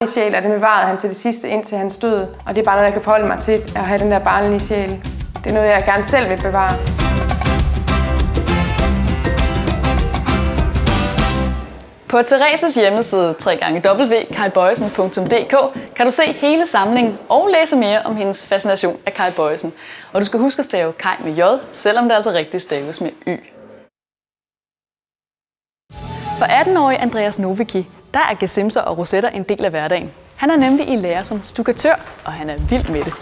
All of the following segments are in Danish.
Sjæl, og det bevarede han til det sidste, indtil han døde. Og det er bare noget, jeg kan forholde mig til, at have den der barnlige sjæl. Det er noget, jeg gerne selv vil bevare. På Thereses hjemmeside www.kajbojesen.dk kan du se hele samlingen og læse mere om hendes fascination af Kaj Bojesen. Og du skal huske at stave Kaj med J, selvom det altså rigtig staves med Y. For 18-årige Andreas Nowicki, der er gesimser og rosetter en del af hverdagen. Han er nemlig i lære som stukkatør, og han er vild med det.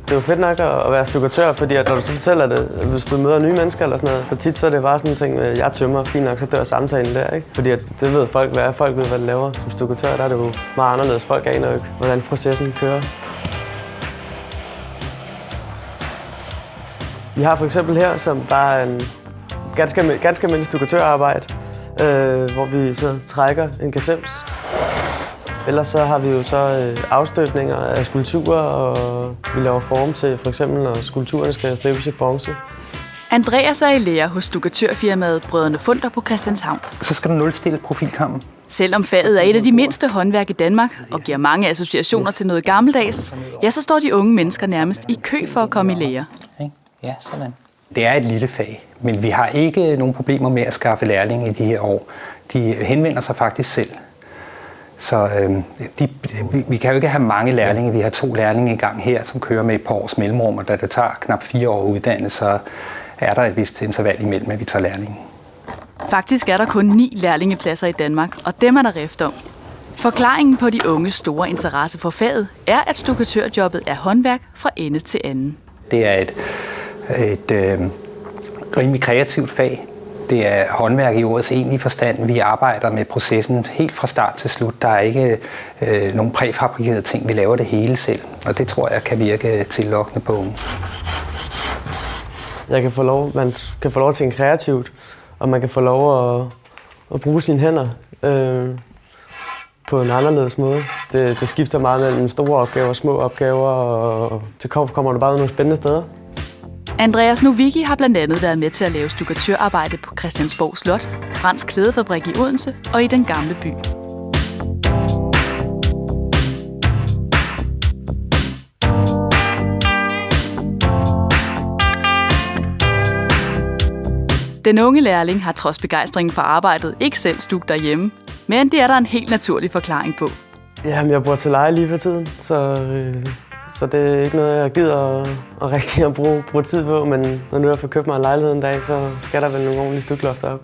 Det er jo fedt nok at være stukkatør, fordi når du så fortæller det, hvis du møder nye mennesker eller sådan noget, så tit så er det bare sådan en ting, jeg tømmer, fint nok, så dør samtalen der, ikke? Fordi det ved folk, folk ved, hvad de laver. Som stukkatør, der er det jo meget anderledes. Folk aner jo ikke, hvordan processen kører. Vi har for eksempel her, som bare er en ganske almindelig stukkatørarbejde, hvor vi så trækker en gesims. Ellers så har vi jo så afstøbninger af skulpturer, og vi laver form til for eksempel, når skulpturen skal støbes i bronze. Andreas er i lære hos stukkatørfirmaet Brødrene Funder på Christianshavn. Så skal du nulstille profilkammen. Selvom faget er et af de mindste håndværk i Danmark og giver mange associationer til noget gammeldags, ja, så står de unge mennesker nærmest i kø for at komme i lære. Ja, sådan. Det er et lille fag, men vi har ikke nogen problemer med at skaffe lærlinge i de her år. De henvender sig faktisk selv. Så vi kan jo ikke have mange lærlinge. Vi har 2 lærlinge i gang her, som kører med et par års mellemrum, og da det tager knap 4 år at uddanne, så er der et vist interval imellem, at vi tager lærlinge. Faktisk er der kun 9 lærlingepladser i Danmark, og dem er der rift om. Forklaringen på de unges store interesse for faget er, at stukkatørjobbet er håndværk fra ende til anden. Det er et rimelig kreativt fag. Det er håndværk i ordets egentlige forstand. Vi arbejder med processen helt fra start til slut. Der er ikke nogen præfabrikerede ting. Vi laver det hele selv, og det tror jeg kan virke tillokkende på unge. Man kan få lov at tænke kreativt, og man kan få lov at bruge sine hænder på en anderledes måde. Det skifter meget mellem store opgaver og små opgaver, og til kommer du bare nogle spændende steder. Andreas Nowicki har blandt andet været med til at lave stukkatørarbejde på Christiansborg Slot, Fransk Klædefabrik i Odense og i Den Gamle By. Den unge lærling har trods begejstringen for arbejdet ikke selv stuk derhjemme, men det er der en helt naturlig forklaring på. Jamen, jeg bor til leje lige for tiden, så det er ikke noget, jeg gider at rigtig bruge tid på, men når nu jeg får købt mig en lejlighed en dag, så skal der vel nogle ordentlige stuklofter op.